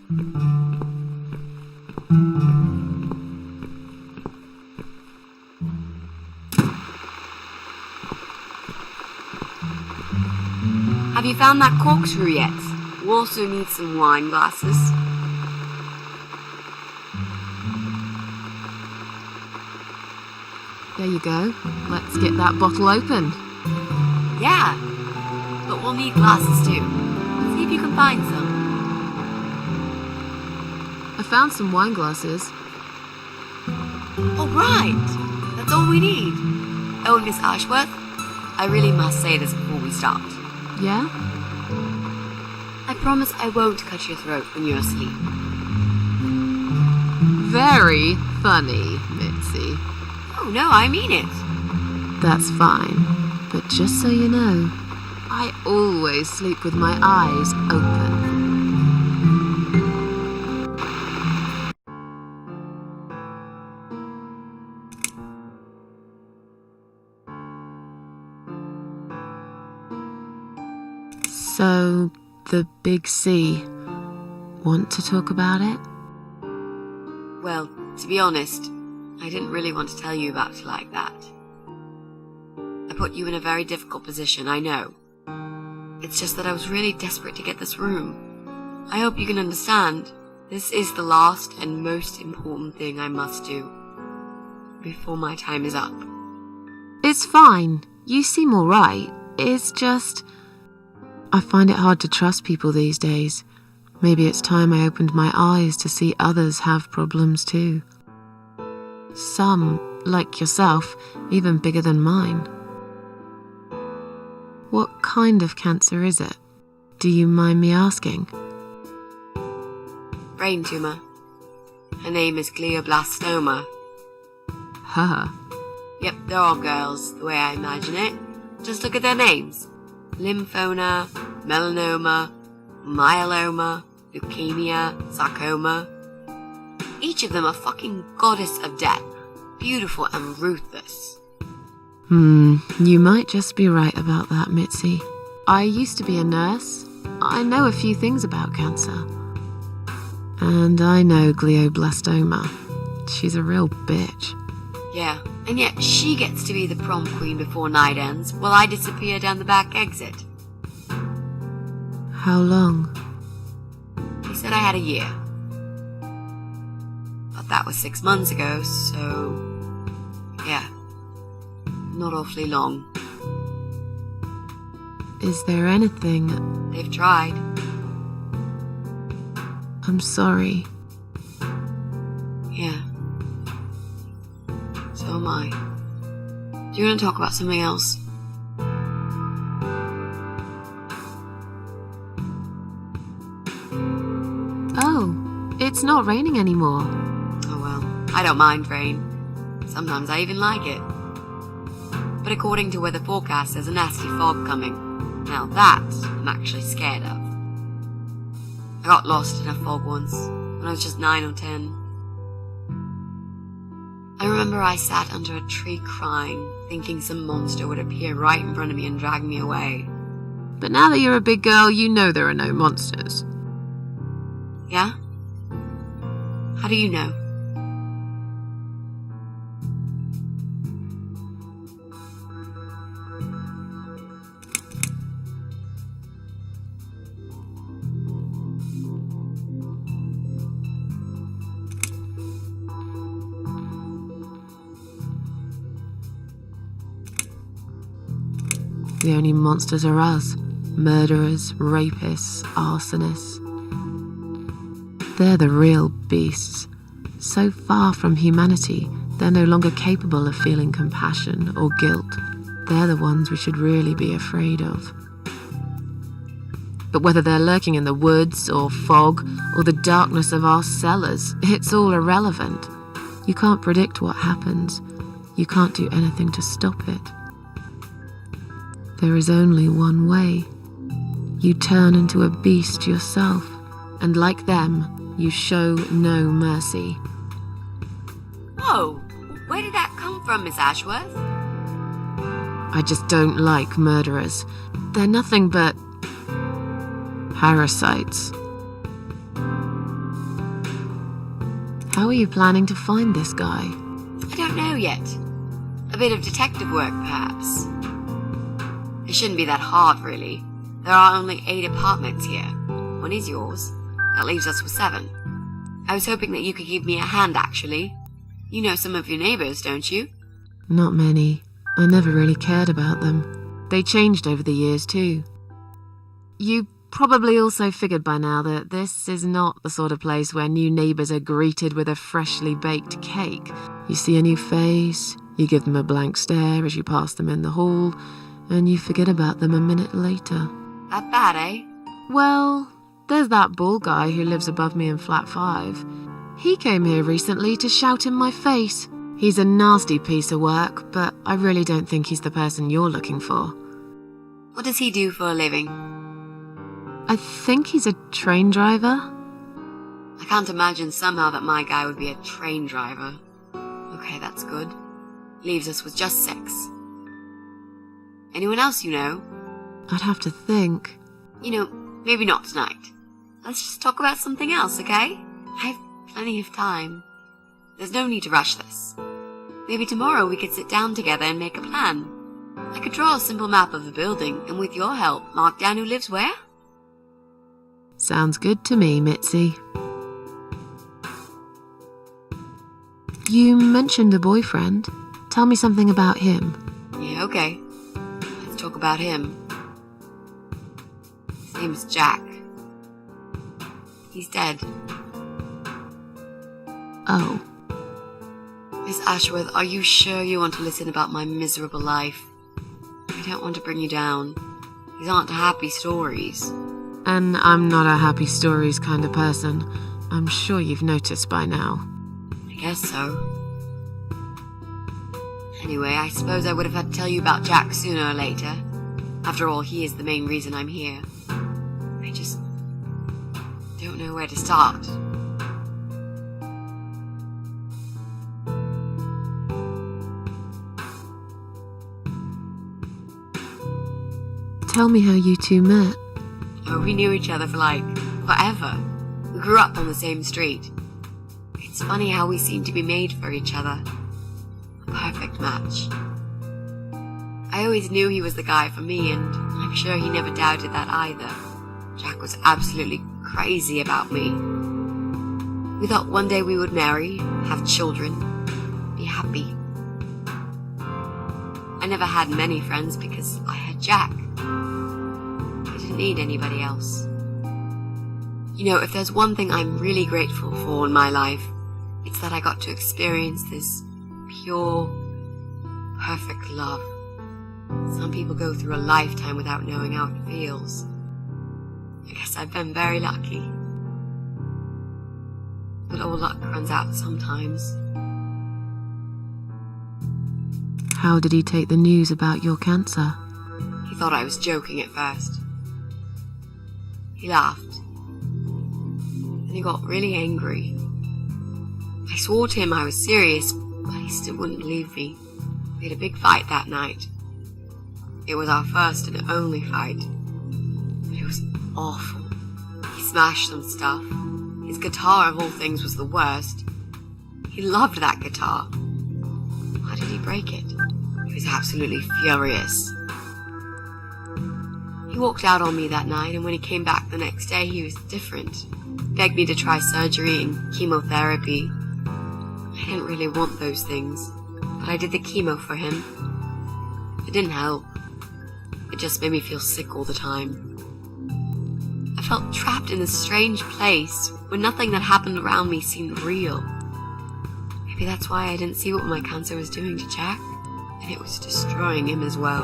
Have you found that corkscrew yet? We also need some wine glasses. There you go. Let's get that bottle open. Yeah, but we'll need glasses too. See if you can find some. I found some wine glasses. Oh, right. That's all we need. Oh, and Miss Ashworth, I really must say this before we start. Yeah? I promise I won't cut your throat when you're asleep. Very funny, Mitzi. Oh, no, I mean it. That's fine. But just so you know, I always sleep with my eyes open. So, the big C. Want to talk about it? Well, to be honest, I didn't really want to tell you about it like that. I put you in a very difficult position, I know. It's just that I was really desperate to get this room. I hope you can understand. This is the last and most important thing I must do before my time is up. It's fine. You seem alright. It's just... I find it hard to trust people these days. Maybe it's time I opened my eyes to see others have problems too. Some, like yourself, even bigger than mine. What kind of cancer is it? Do you mind me asking? Brain tumor. Her name is glioblastoma. Huh. Yep, they're all girls, the way I imagine it. Just look at their names. Lymphoma, melanoma, myeloma, leukemia, sarcoma. Each of them a fucking goddess of death, beautiful and ruthless. You might just be right about that, Mitzi. I used to be a nurse. I know a few things about cancer. And I know glioblastoma. She's a real bitch. Yeah, and yet she gets to be the prom queen before night ends, while I disappear down the back exit. How long? He said I had a year. But that was 6 months ago, so... yeah. Not awfully long. Is there anything... They've tried. I'm sorry. Yeah. So am I. Do you want to talk about something else? Oh, it's not raining anymore. Oh well, I don't mind rain. Sometimes I even like it. But according to weather forecast, there's a nasty fog coming. Now that I'm actually scared of. I got lost in a fog once, when I was just 9 or 10. I remember I sat under a tree crying, thinking some monster would appear right in front of me and drag me away. But now that you're a big girl, you know there are no monsters. Yeah? How do you know? The only monsters are us. Murderers, rapists, arsonists. They're the real beasts. So far from humanity, they're no longer capable of feeling compassion or guilt. They're the ones we should really be afraid of. But whether they're lurking in the woods or fog or the darkness of our cellars, it's all irrelevant. You can't predict what happens. You can't do anything to stop it. There is only one way. You turn into a beast yourself, and like them, you show no mercy. Whoa! Where did that come from, Miss Ashworth? I just don't like murderers. They're nothing but... parasites. How are you planning to find this guy? I don't know yet. A bit of detective work, perhaps. It shouldn't be that hard, really. There are only 8 apartments here. One is yours. That leaves us with 7. I was hoping that you could give me a hand, actually. You know some of your neighbors, don't you? Not many. I never really cared about them. They changed over the years, too. You probably also figured by now that this is not the sort of place where new neighbours are greeted with a freshly baked cake. You see a new face, you give them a blank stare as you pass them in the hall, and you forget about them a minute later. That bad, eh? Well, there's that bald guy who lives above me in flat 5. He came here recently to shout in my face. He's a nasty piece of work, but I really don't think he's the person you're looking for. What does he do for a living? I think he's a train driver. I can't imagine somehow that my guy would be a train driver. Okay, that's good. Leaves us with just 6. Anyone else you know? I'd have to think. You know, maybe not tonight. Let's just talk about something else, okay? I have plenty of time. There's no need to rush this. Maybe tomorrow we could sit down together and make a plan. I could draw a simple map of the building, and with your help, mark down who lives where. Sounds good to me, Mitzi. You mentioned a boyfriend. Tell me something about him. Yeah, okay. Let's talk about him. His name's Jack. He's dead. Oh. Miss Ashworth, are you sure you want to listen about my miserable life? I don't want to bring you down. These aren't happy stories. And I'm not a happy stories kind of person. I'm sure you've noticed by now. I guess so. Anyway, I suppose I would have had to tell you about Jack sooner or later. After all, he is the main reason I'm here. I just don't know where to start. Tell me how you two met. Oh, we knew each other for forever. We grew up on the same street. It's funny how we seem to be made for each other. A perfect match. I always knew he was the guy for me, and I'm sure he never doubted that either. Jack was absolutely crazy about me. We thought one day we would marry, have children, be happy. I never had many friends because I had Jack. I didn't need anybody else. You know, if there's one thing I'm really grateful for in my life, it's that I got to experience this pure, perfect love. Some people go through a lifetime without knowing how it feels. I guess I've been very lucky. But all luck runs out sometimes. How did he take the news about your cancer? He thought I was joking at first. He laughed. Then he got really angry. I swore to him I was serious, but he still wouldn't believe me. We had a big fight that night. It was our first and only fight. But it was awful. He smashed some stuff. His guitar, of all things, was the worst. He loved that guitar. Why did he break it? He was absolutely furious. He walked out on me that night, and when he came back the next day, he was different. Begged me to try surgery and chemotherapy. I didn't really want those things, but I did the chemo for him. It didn't help. It just made me feel sick all the time. I felt trapped in this strange place where nothing that happened around me seemed real. Maybe that's why I didn't see what my cancer was doing to Jack, and it was destroying him as well.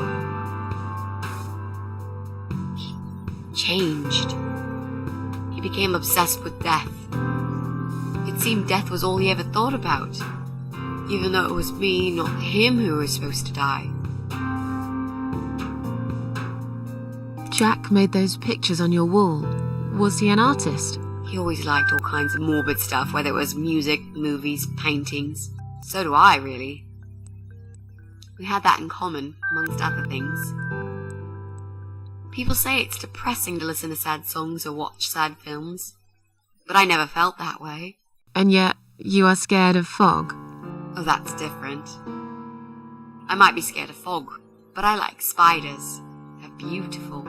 He changed. He became obsessed with death. It seemed death was all he ever thought about, even though it was me, not him, who was supposed to die. Jack made those pictures on your wall. Was he an artist? He always liked all kinds of morbid stuff, whether it was music, movies, paintings. So do I, really. We had that in common, amongst other things. People say it's depressing to listen to sad songs or watch sad films, but I never felt that way. And yet, You are scared of fog? Oh, that's different. I might be scared of fog, but I like spiders. They're beautiful.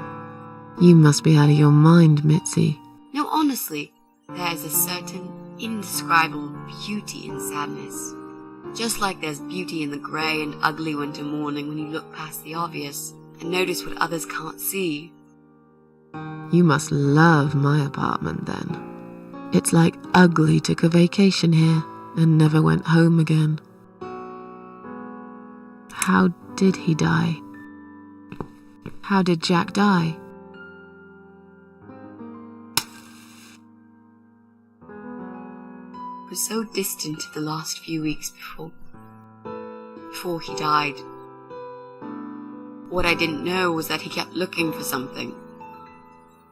You must be out of your mind, Mitzi. No, honestly, there is a certain indescribable beauty in sadness. Just like there's beauty in the grey and ugly winter morning when you look past the obvious and notice what others can't see. You must love my apartment then. It's like Ugly took a vacation here and never went home again. How did he die? How did Jack die? It was so distant in the last few weeks before he died. What I didn't know was that he kept looking for something.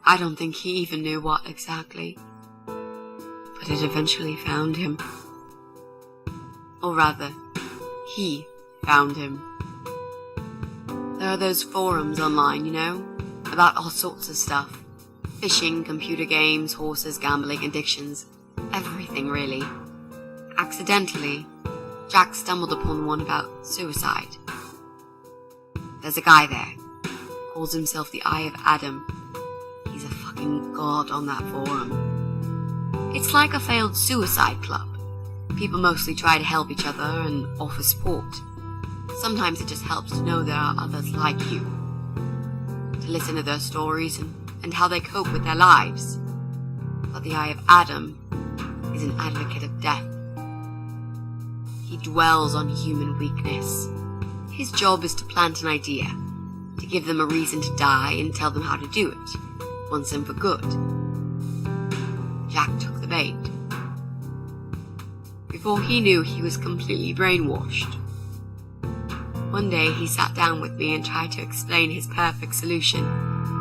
I don't think he even knew what exactly. But it eventually found him. Or rather, he found him. There are those forums online, you know, about all sorts of stuff. Fishing, computer games, horses, gambling, addictions. Everything, really. Accidentally, Jack stumbled upon one about suicide. There's a guy there. Calls himself the Eye of Adam. He's a fucking god on that forum. It's like a failed suicide club. People mostly try to help each other and offer support. Sometimes it just helps to know there are others like you. To listen to their stories and how they cope with their lives. But the Eye of Adam is an advocate of death. He dwells on human weakness. His job is to plant an idea, to give them a reason to die and tell them how to do it, once and for good. Jack took the bait. Before he knew, he was completely brainwashed. One day he sat down with me and tried to explain his perfect solution.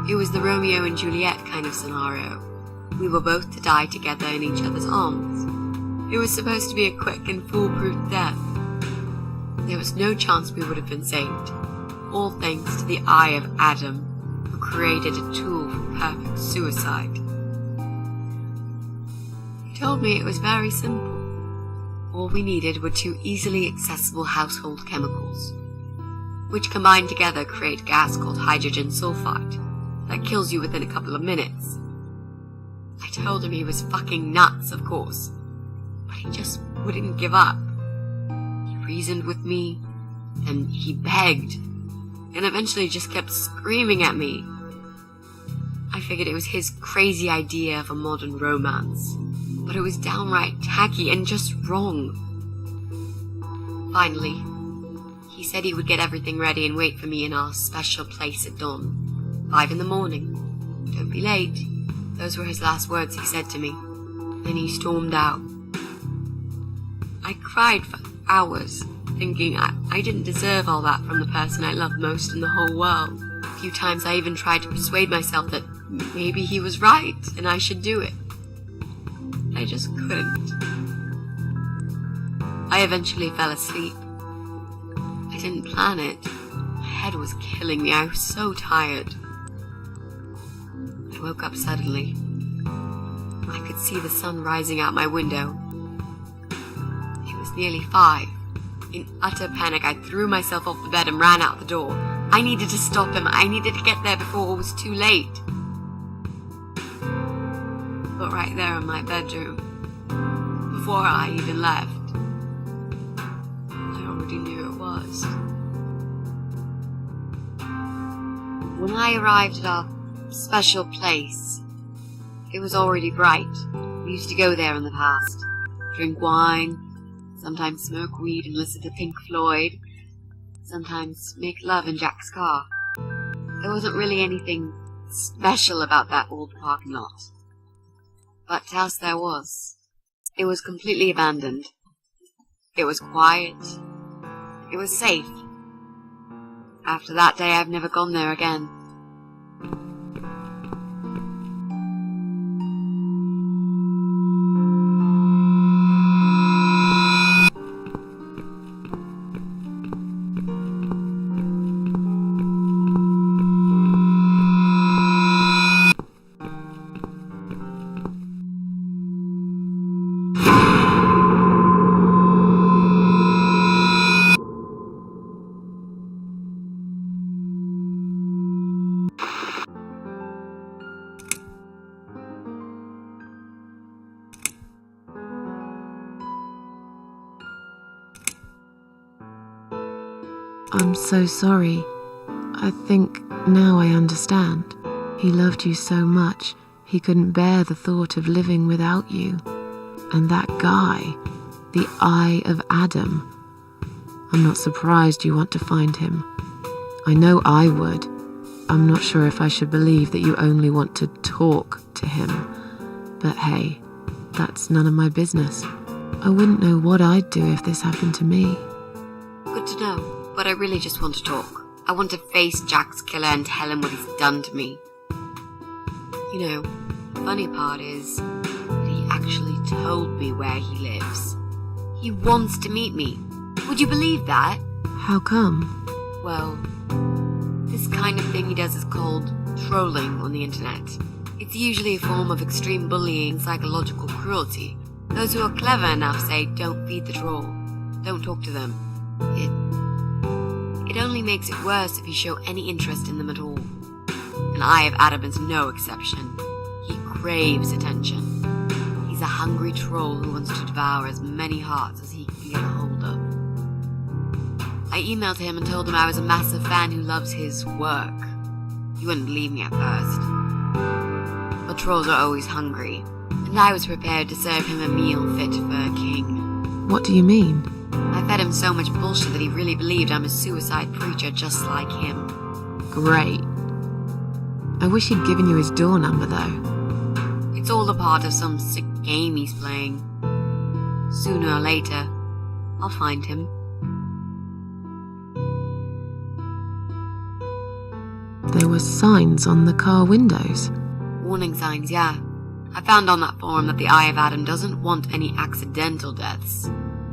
It was the Romeo and Juliet kind of scenario. We were both to die together in each other's arms. It was supposed to be a quick and foolproof death. There was no chance we would have been saved, all thanks to the Eye of Adam, who created a tool for perfect suicide. He told me it was very simple. All we needed were 2 easily accessible household chemicals, which combined together create a gas called hydrogen sulfide that kills you within a couple of minutes. I told him he was fucking nuts, of course, but he just wouldn't give up. He reasoned with me, then he begged, and eventually just kept screaming at me. I figured it was his crazy idea of a modern romance, but it was downright tacky and just wrong. Finally, he said he would get everything ready and wait for me in our special place at dawn, 5 in the morning. Don't be late. Those were his last words he said to me. Then he stormed out. I cried for hours, thinking I didn't deserve all that from the person I loved most in the whole world. A few times I even tried to persuade myself that maybe he was right and I should do it. I just couldn't. I eventually fell asleep. I didn't plan it. My head was killing me. I was so tired. I woke up suddenly. I could see the sun rising out my window. It was nearly 5. In utter panic, I threw myself off the bed and ran out the door. I needed to stop him. I needed to get there before it was too late. But right there in my bedroom, before I even left, I already knew it was. When I arrived at our special place, it was already bright. We used to go there in the past, drink wine, sometimes smoke weed and listen to Pink Floyd, sometimes make love in Jack's car. There wasn't really anything special about that old parking lot. But else there was. It was completely abandoned. It was quiet. It was safe. After that day, I've never gone there again. I'm so sorry. I think now I understand. He loved you so much, he couldn't bear the thought of living without you. And that guy, the Eye of Adam. I'm not surprised you want to find him. I know I would. I'm not sure if I should believe that you only want to talk to him. But hey, that's none of my business. I wouldn't know what I'd do if this happened to me. Good to know, but I really just want to talk. I want to face Jack's killer and tell him what he's done to me. You know, the funny part is that he actually told me where he lives. He wants to meet me. Would you believe that? How come? Well, this kind of thing he does is called trolling on the internet. It's usually a form of extreme bullying, psychological cruelty. Those who are clever enough say, don't feed the troll. Don't talk to them. It only makes it worse if you show any interest in them at all. And Eye of Adam is no exception. He craves attention. He's a hungry troll who wants to devour as many hearts as he can get a hold of. I emailed him and told him I was a massive fan who loves his work. He wouldn't believe me at first. But trolls are always hungry, and I was prepared to serve him a meal fit for a king. What do you mean? I fed him so much bullshit that he really believed I'm a suicide preacher just like him. Great. I wish he'd given you his door number, though. It's all a part of some sick game he's playing. Sooner or later, I'll find him. There were signs on the car windows. Warning signs, yeah. I found on that forum that the Eye of Adam doesn't want any accidental deaths.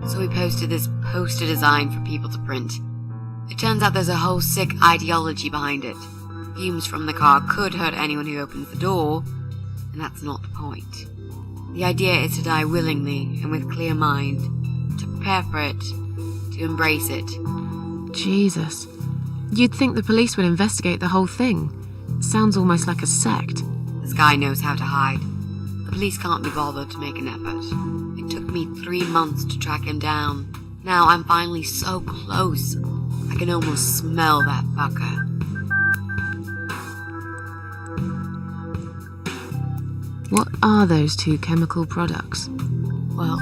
So he posted this poster design for people to print. It turns out there's a whole sick ideology behind it. Fumes from the car could hurt anyone who opens the door, and that's not the point. The idea is to die willingly and with clear mind, to prepare for it, to embrace it. Jesus. You'd think the police would investigate the whole thing. It sounds almost like a sect. This guy knows how to hide. The police can't be bothered to make an effort. It took me 3 months to track him down. Now I'm finally so close. I can almost smell that fucker. What are those two chemical products? Well,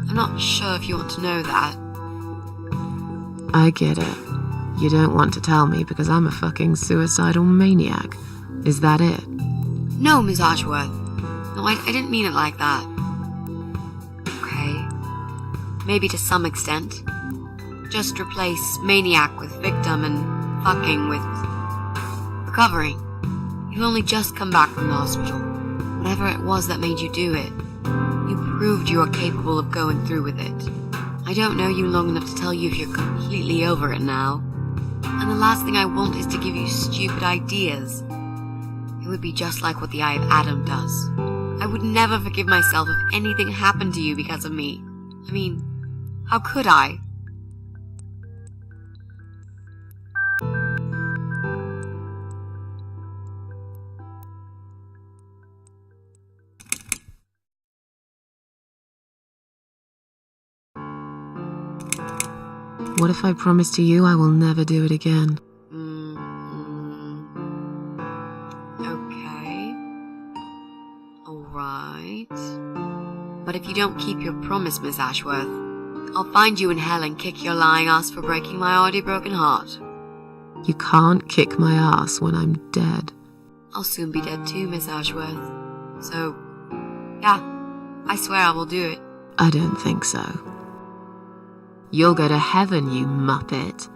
I'm not sure if you want to know that. I get it. You don't want to tell me because I'm a fucking suicidal maniac. Is that it? No, Miss Ashworth. No, I didn't mean it like that. Okay. Maybe to some extent. Just replace maniac with victim and fucking with recovering. You've only just come back from the hospital. Whatever it was that made you do it, you proved you are capable of going through with it. I don't know you long enough to tell you if you're completely over it now. And the last thing I want is to give you stupid ideas. It would be just like what the Eye of Adam does. I would never forgive myself if anything happened to you because of me. I mean, how could I? What if I promise to you I will never do it again? Okay. Alright. But if you don't keep your promise, Miss Ashworth, I'll find you in hell and kick your lying ass for breaking my already broken heart. You can't kick my ass when I'm dead. I'll soon be dead too, Miss Ashworth. So, yeah, I swear I will do it. I don't think so. You'll go to heaven, you muppet.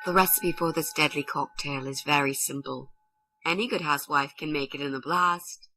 The recipe for this deadly cocktail is very simple. Any good housewife can make it in a blast.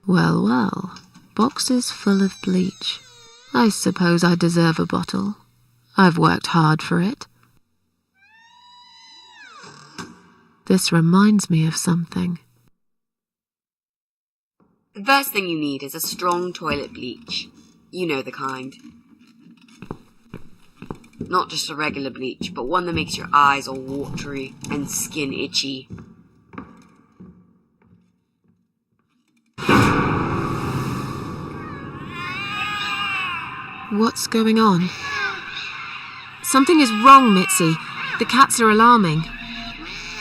Well, well, boxes full of bleach. I suppose I deserve a bottle. I've worked hard for it. This reminds me of something. The first thing you need is a strong toilet bleach. You know the kind. Not just a regular bleach, but one that makes your eyes all watery and skin itchy. What's going on? Something is wrong, Mitzi. The cats are alarming.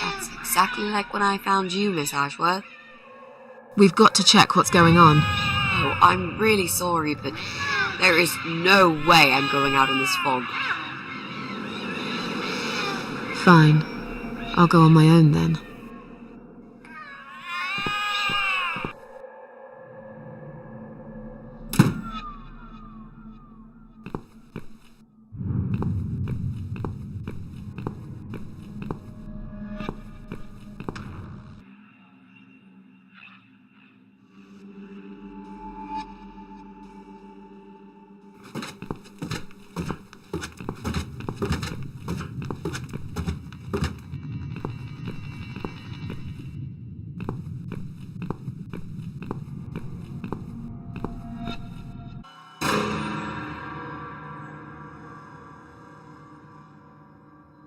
That's exactly like when I found you, Miss Ashworth. We've got to check what's going on. Oh, I'm really sorry, but there is no way I'm going out in this fog. Fine. I'll go on my own then.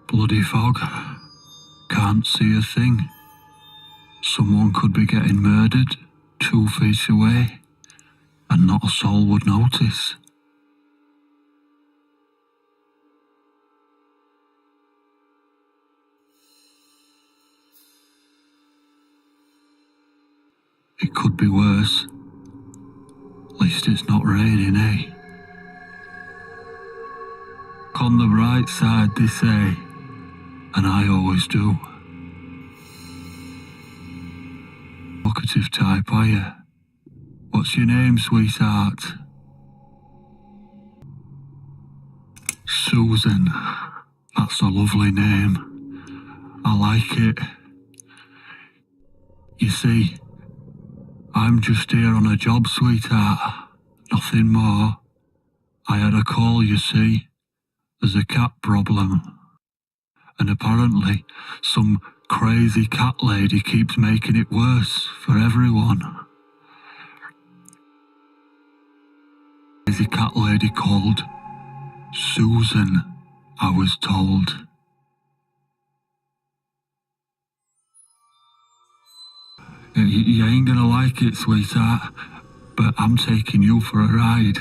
Bloody fog. Can't see a thing. Someone could be getting murdered 2 feet away, and not a soul would notice. It could be worse. At least it's not raining, eh? On the bright side, they say, and I always do. Talkative type, are you? What's your name, sweetheart? Susan. That's a lovely name. I like it. You see, I'm just here on a job, sweetheart. Nothing more. I had a call, you see. There's a cat problem. And apparently, some crazy cat lady keeps making it worse for everyone. Crazy cat lady called Susan, I was told. You ain't gonna like it, sweetheart, but I'm taking you for a ride.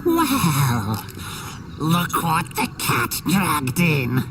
Well, look what the cat dragged in.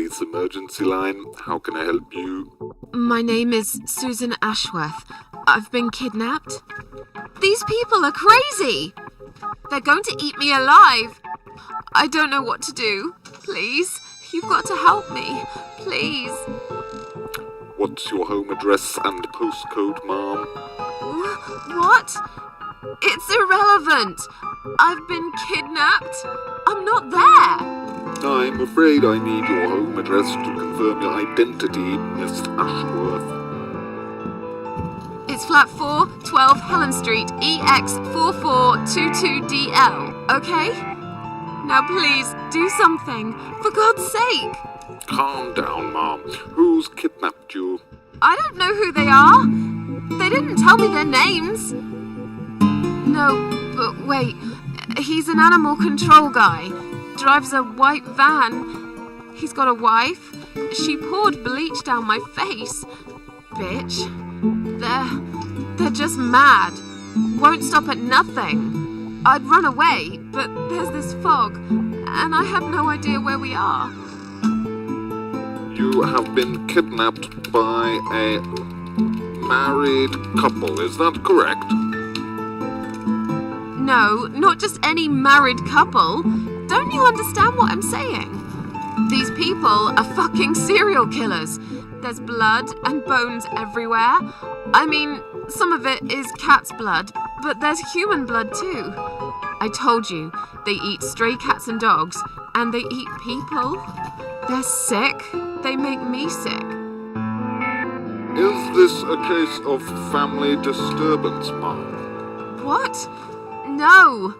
police emergency line. How can I help you? My name is Susan Ashworth. I've been kidnapped. These people are crazy. They're going to eat me alive. I don't know what to do. Please, you've got to help me. Please. What's your home address and postcode, ma'am? What? It's irrelevant. I've been kidnapped. I'm not there. I'm afraid I need your home address to confirm your identity, Miss Ashworth. It's flat 4, 12 Helen Street, EX4422DL, okay? Now please, do something, for God's sake. Calm down, ma'am. Who's kidnapped you? I don't know who they are. They didn't tell me their names. No, but wait. He's an animal control guy. Drives a white van. He's got a wife. She poured bleach down my face. Bitch. They're just mad. Won't stop at nothing. I'd run away, but there's this fog, and I have no idea where we are. You have been kidnapped by a married couple, is that correct? No, not just any married couple. Don't you understand what I'm saying? These people are fucking serial killers. There's blood and bones everywhere. I mean, some of it is cat's blood, but there's human blood too. I told you, they eat stray cats and dogs, and they eat people. They're sick. They make me sick. Is this a case of family disturbance, ma'am? What? No.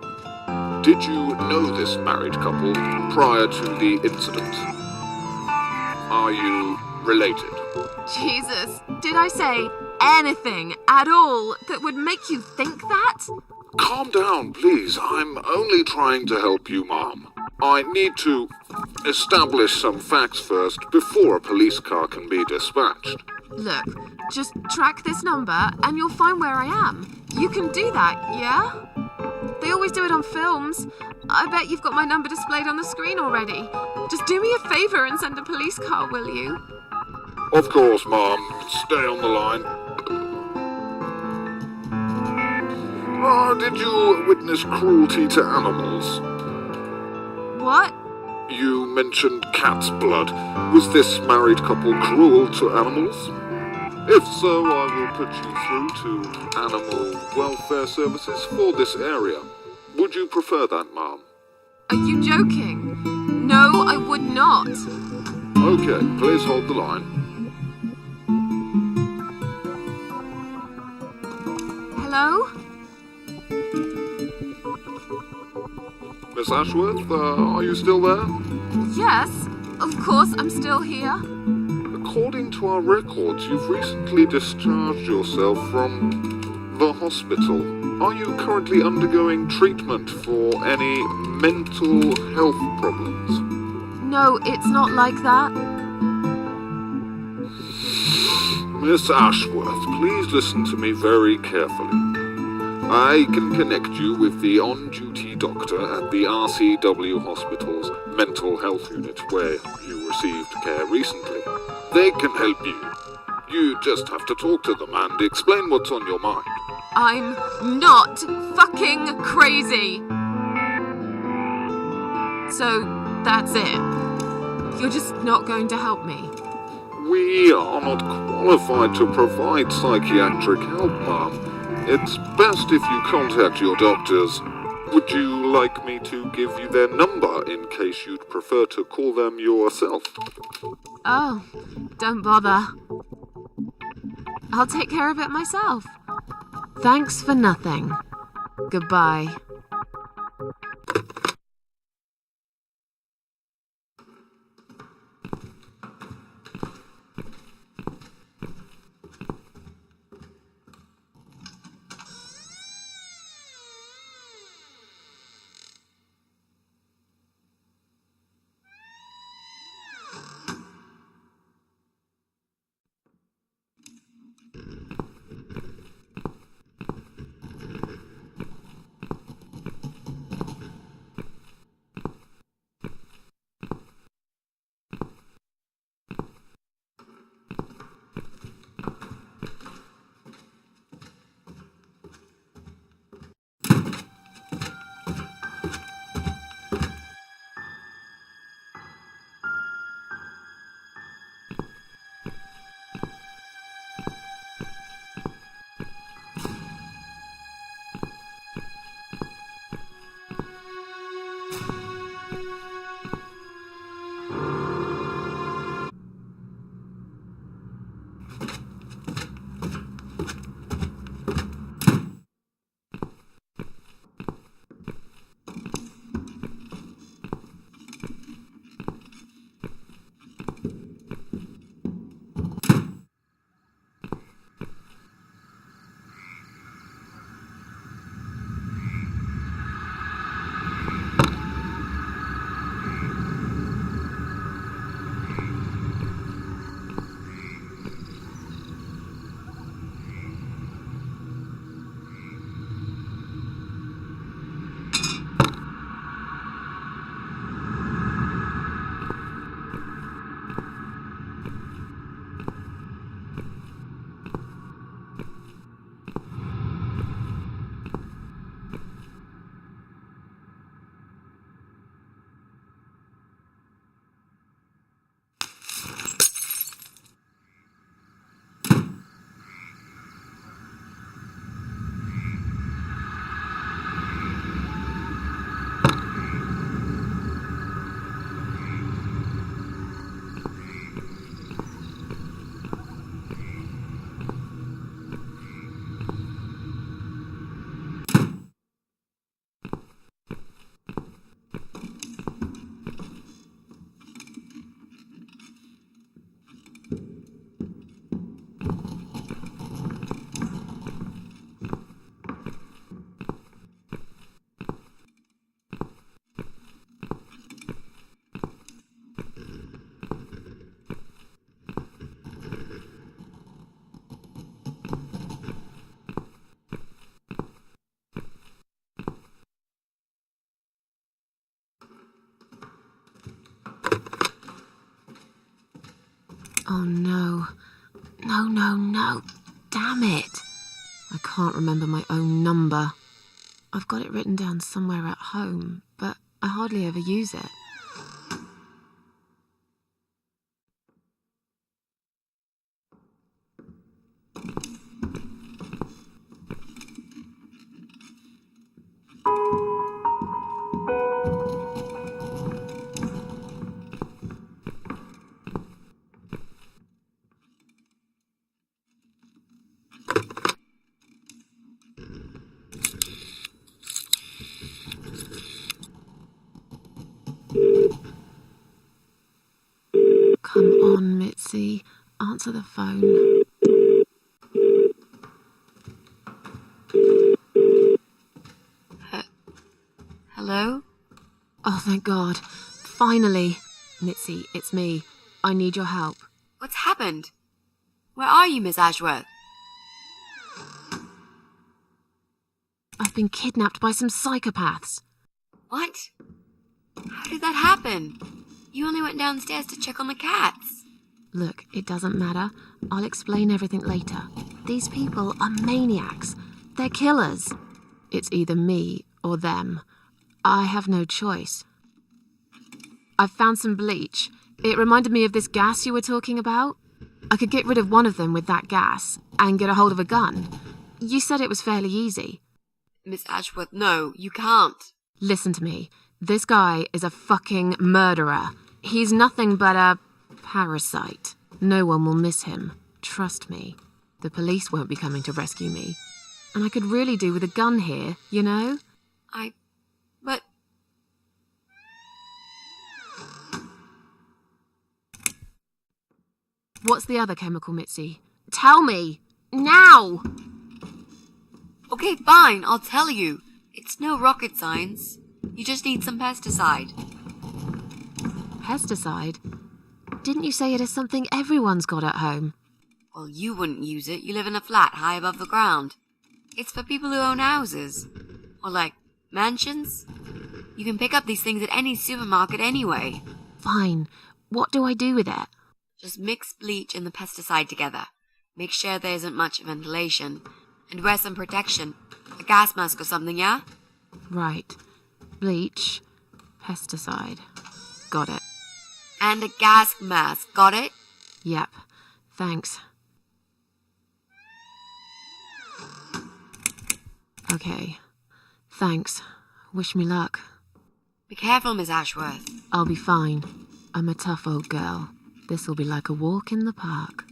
Did you know this married couple prior to the incident? Are you related? Jesus, did I say anything at all that would make you think that? Calm down, please. I'm only trying to help you, ma'am. I need to establish some facts first before a police car can be dispatched. Look, just track this number and you'll find where I am. You can do that, yeah? They always do it on films. I bet you've got my number displayed on the screen already. Just do me a favor and send a police car, will you? Of course, ma'am. Stay on the line. Did you witness cruelty to animals? What? You mentioned cat's blood. Was this married couple cruel to animals? If so, I will put you through to Animal Welfare Services for this area. Would you prefer that, ma'am? Are you joking? No, I would not. Okay, please hold the line. Hello? Miss Ashworth, are you still there? Yes, of course I'm still here. According to our records, you've recently discharged yourself from the hospital. Are you currently undergoing treatment for any mental health problems? No, it's not like that. Miss Ashworth, please listen to me very carefully. I can connect you with the on-duty doctor at the RCW Hospital's mental health unit where you received care recently. They can help you. You just have to talk to them and explain what's on your mind. I'm not fucking crazy. So, that's it. You're just not going to help me. We are not qualified to provide psychiatric help, ma'am. It's best if you contact your doctors. Would you like me to give you their number in case you'd prefer to call them yourself? Oh, don't bother. I'll take care of it myself. Thanks for nothing. Goodbye. Oh no. No. Damn it. I can't remember my own number. I've got it written down somewhere at home, but I hardly ever use it. Come on, Mitzi. Answer the phone. Hello? Oh, thank God. Finally. Mitzi, it's me. I need your help. What's happened? Where are you, Miss Ashworth? I've been kidnapped by some psychopaths. What? How did that happen? You only went downstairs to check on the cats. Look, it doesn't matter. I'll explain everything later. These people are maniacs. They're killers. It's either me or them. I have no choice. I've found some bleach. It reminded me of this gas you were talking about. I could get rid of one of them with that gas and get a hold of a gun. You said it was fairly easy. Miss Ashworth, no, you can't. Listen to me. This guy is a fucking murderer. He's nothing but a parasite. No one will miss him. Trust me. The police won't be coming to rescue me. And I could really do with a gun here, you know? But... What's the other chemical, Mitzi? Tell me! Now! Okay, fine, I'll tell you. It's no rocket science. You just need some pesticide. Pesticide? Didn't you say it is something everyone's got at home? Well, you wouldn't use it. You live in a flat high above the ground. It's for people who own houses. Or like, mansions. You can pick up these things at any supermarket anyway. Fine. What do I do with it? Just mix bleach and the pesticide together. Make sure there isn't much ventilation. And wear some protection. A gas mask or something, yeah? Right. Bleach. Pesticide. Got it. And a gas mask, got it? Yep. Thanks. Okay. Thanks. Wish me luck. Be careful, Miss Ashworth. I'll be fine. I'm a tough old girl. This'll be like a walk in the park.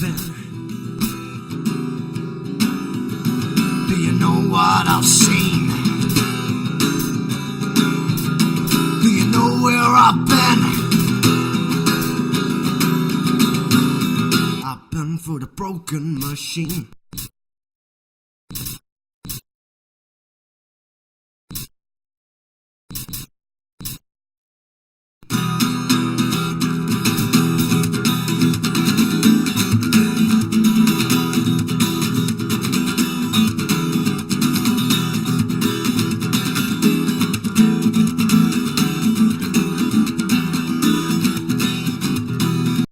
been? Do you know what I've seen? Do you know where I've been? I've been for the broken machine.